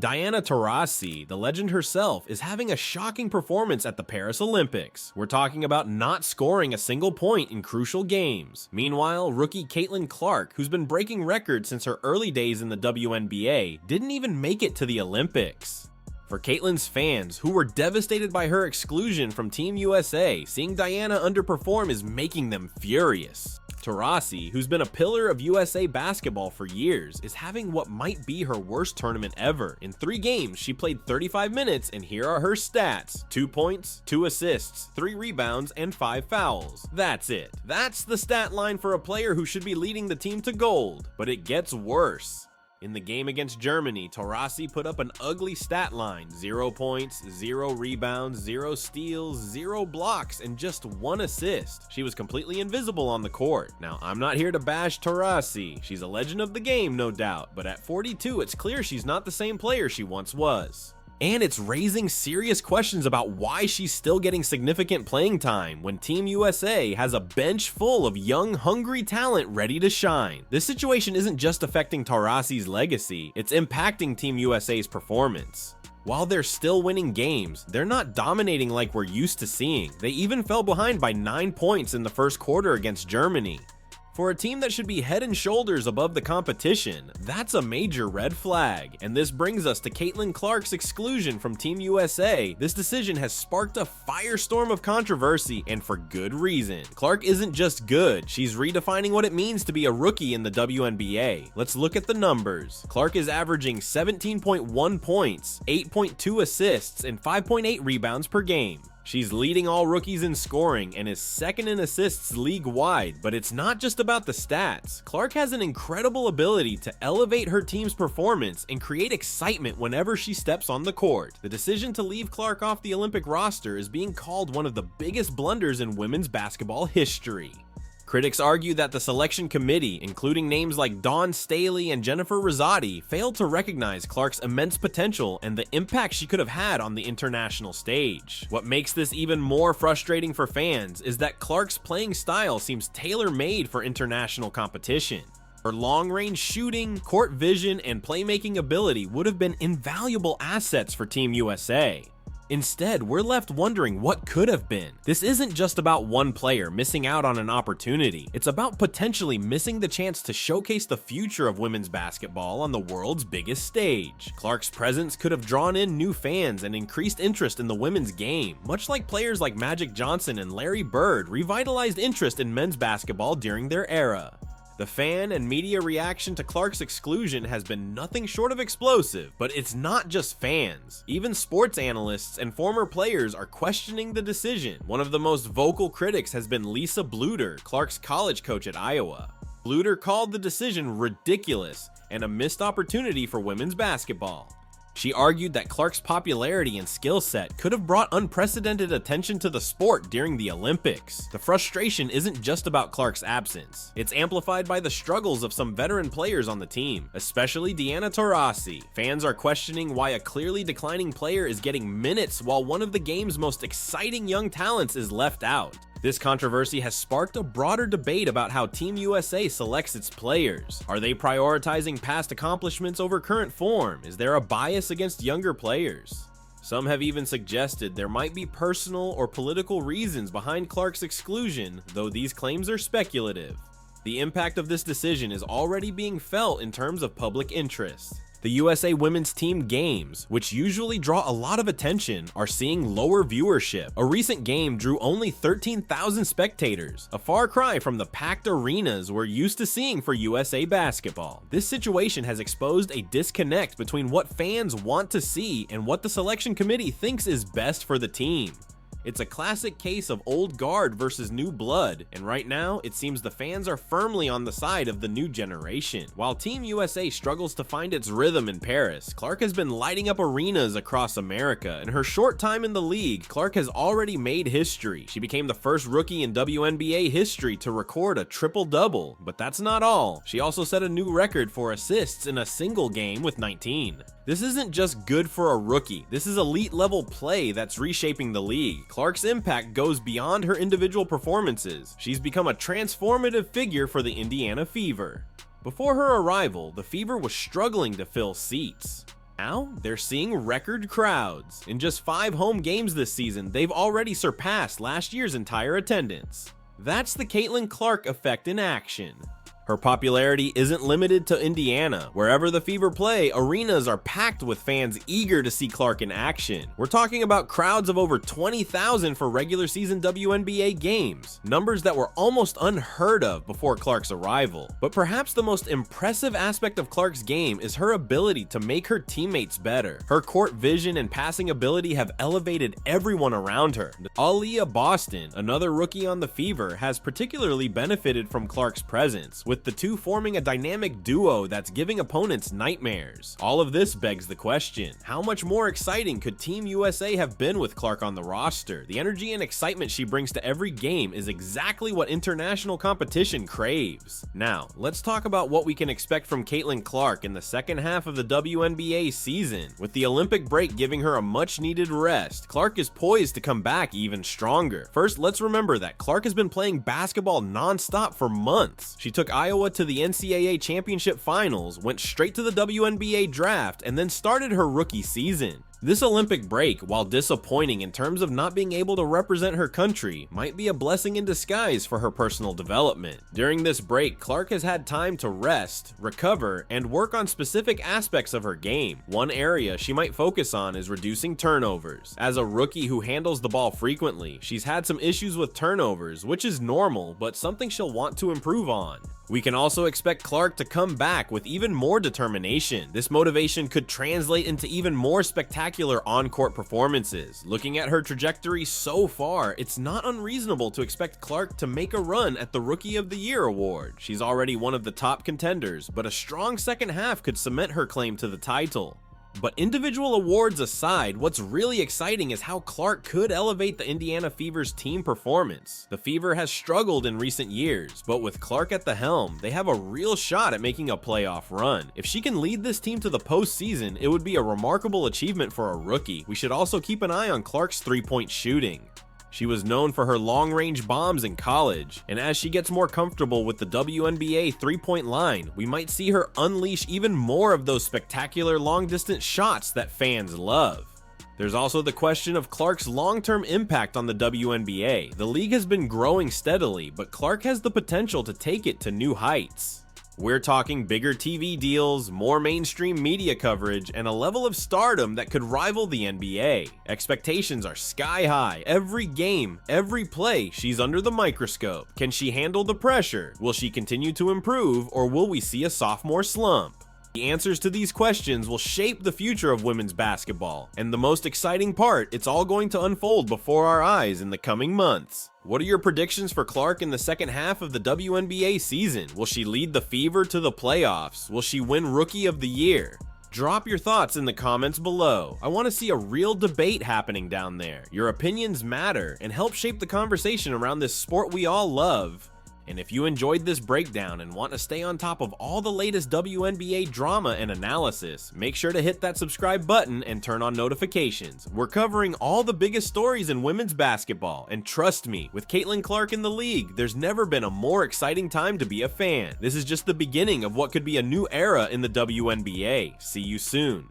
Diana Taurasi, the legend herself, is having a shocking performance at the Paris Olympics. We're talking about not scoring a single point in crucial games. Meanwhile, rookie Caitlin Clark, who's been breaking records since her early days in the WNBA, didn't even make it to the Olympics. For Caitlin's fans, who were devastated by her exclusion from Team USA, seeing Diana underperform is making them furious. Taurasi, who's been a pillar of USA basketball for years, is having what might be her worst tournament ever. In 3 games, she played 35 minutes, and here are her stats: 2 points, 2 assists, 3 rebounds, and 5 fouls. That's it. That's the stat line for a player who should be leading the team to gold. But it gets worse. In the game against Germany, Taurasi put up an ugly stat line: 0 points, 0 rebounds, 0 steals, 0 blocks, and just 1 assist. She was completely invisible on the court. Now, I'm not here to bash Taurasi. She's a legend of the game, no doubt, but at 42, it's clear she's not the same player she once was. And it's raising serious questions about why she's still getting significant playing time when Team USA has a bench full of young, hungry talent ready to shine. This situation isn't just affecting Taurasi's legacy, it's impacting Team USA's performance. While they're still winning games, they're not dominating like we're used to seeing. They even fell behind by 9 points in the first quarter against Germany. For a team that should be head and shoulders above the competition, that's a major red flag. And this brings us to Caitlin Clark's exclusion from Team USA. This decision has sparked a firestorm of controversy, and for good reason. Clark isn't just good, she's redefining what it means to be a rookie in the WNBA. Let's look at the numbers. Clark is averaging 17.1 points, 8.2 assists, and 5.8 rebounds per game. She's leading all rookies in scoring and is second in assists league-wide, but it's not just about the stats. Clark has an incredible ability to elevate her team's performance and create excitement whenever she steps on the court. The decision to leave Clark off the Olympic roster is being called one of the biggest blunders in women's basketball history. Critics argue that the selection committee, including names like Dawn Staley and Jennifer Rosati, failed to recognize Clark's immense potential and the impact she could have had on the international stage. What makes this even more frustrating for fans is that Clark's playing style seems tailor-made for international competition. Her long-range shooting, court vision, and playmaking ability would have been invaluable assets for Team USA. Instead, we're left wondering what could have been. This isn't just about one player missing out on an opportunity. It's about potentially missing the chance to showcase the future of women's basketball on the world's biggest stage. Clark's presence could have drawn in new fans and increased interest in the women's game, much like players like Magic Johnson and Larry Bird revitalized interest in men's basketball during their era. The fan and media reaction to Clark's exclusion has been nothing short of explosive, but it's not just fans. Even sports analysts and former players are questioning the decision. One of the most vocal critics has been Lisa Bluder, Clark's college coach at Iowa. Bluder called the decision ridiculous and a missed opportunity for women's basketball. She argued that Clark's popularity and skill set could have brought unprecedented attention to the sport during the Olympics. The frustration isn't just about Clark's absence. It's amplified by the struggles of some veteran players on the team, especially Diana Taurasi. Fans are questioning why a clearly declining player is getting minutes while one of the game's most exciting young talents is left out. This controversy has sparked a broader debate about how Team USA selects its players. Are they prioritizing past accomplishments over current form? Is there a bias against younger players? Some have even suggested there might be personal or political reasons behind Clark's exclusion, though these claims are speculative. The impact of this decision is already being felt in terms of public interest. The USA women's team games, which usually draw a lot of attention, are seeing lower viewership. A recent game drew only 13,000 spectators, a far cry from the packed arenas we're used to seeing for USA basketball. This situation has exposed a disconnect between what fans want to see and what the selection committee thinks is best for the team. It's a classic case of old guard versus new blood, and right now, it seems the fans are firmly on the side of the new generation. While Team USA struggles to find its rhythm in Paris, Clark has been lighting up arenas across America. In her short time in the league, Clark has already made history. She became the first rookie in WNBA history to record a triple-double, but that's not all. She also set a new record for assists in a single game with 19. This isn't just good for a rookie, this is elite-level play that's reshaping the league. Clark's impact goes beyond her individual performances. She's become a transformative figure for the Indiana Fever. Before her arrival, the Fever was struggling to fill seats. Now, they're seeing record crowds. In just 5 home games this season, they've already surpassed last year's entire attendance. That's the Caitlin Clark effect in action. Her popularity isn't limited to Indiana. Wherever the Fever play, arenas are packed with fans eager to see Clark in action. We're talking about crowds of over 20,000 for regular season WNBA games, numbers that were almost unheard of before Clark's arrival. But perhaps the most impressive aspect of Clark's game is her ability to make her teammates better. Her court vision and passing ability have elevated everyone around her. Aaliyah Boston, another rookie on the Fever, has particularly benefited from Clark's presence, with the two forming a dynamic duo that's giving opponents nightmares. All of this begs the question, how much more exciting could Team USA have been with Clark on the roster? The energy and excitement she brings to every game is exactly what international competition craves. Now, let's talk about what we can expect from Caitlin Clark in the second half of the WNBA season. With the Olympic break giving her a much-needed rest, Clark is poised to come back even stronger. First, let's remember that Clark has been playing basketball non-stop for months. She took Iowa to the NCAA championship finals, went straight to the WNBA draft, and then started her rookie season. This Olympic break, while disappointing in terms of not being able to represent her country, might be a blessing in disguise for her personal development. During this break, Clark has had time to rest, recover, and work on specific aspects of her game. One area she might focus on is reducing turnovers. As a rookie who handles the ball frequently, she's had some issues with turnovers, which is normal, but something she'll want to improve on. We can also expect Clark to come back with even more determination. This motivation could translate into even more spectacular on-court performances. Looking at her trajectory so far, it's not unreasonable to expect Clark to make a run at the Rookie of the Year award. She's already one of the top contenders, but a strong second half could cement her claim to the title. But individual awards aside, what's really exciting is how Clark could elevate the Indiana Fever's team performance. The Fever has struggled in recent years, but with Clark at the helm, they have a real shot at making a playoff run. If she can lead this team to the postseason, it would be a remarkable achievement for a rookie. We should also keep an eye on Clark's three-point shooting. She was known for her long-range bombs in college, and as she gets more comfortable with the WNBA three-point line, we might see her unleash even more of those spectacular long-distance shots that fans love. There's also the question of Clark's long-term impact on the WNBA. The league has been growing steadily, but Clark has the potential to take it to new heights. We're talking bigger TV deals, more mainstream media coverage, and a level of stardom that could rival the NBA. Expectations are sky high. Every game, every play, she's under the microscope. Can she handle the pressure? Will she continue to improve, or will we see a sophomore slump? The answers to these questions will shape the future of women's basketball, and the most exciting part, it's all going to unfold before our eyes in the coming months. What are your predictions for Clark in the second half of the WNBA season? Will she lead the Fever to the playoffs? Will she win Rookie of the Year? Drop your thoughts in the comments below. I want to see a real debate happening down there. Your opinions matter and help shape the conversation around this sport we all love. And if you enjoyed this breakdown and want to stay on top of all the latest WNBA drama and analysis, make sure to hit that subscribe button and turn on notifications. We're covering all the biggest stories in women's basketball, and trust me, with Caitlin Clark in the league, there's never been a more exciting time to be a fan. This is just the beginning of what could be a new era in the WNBA. See you soon.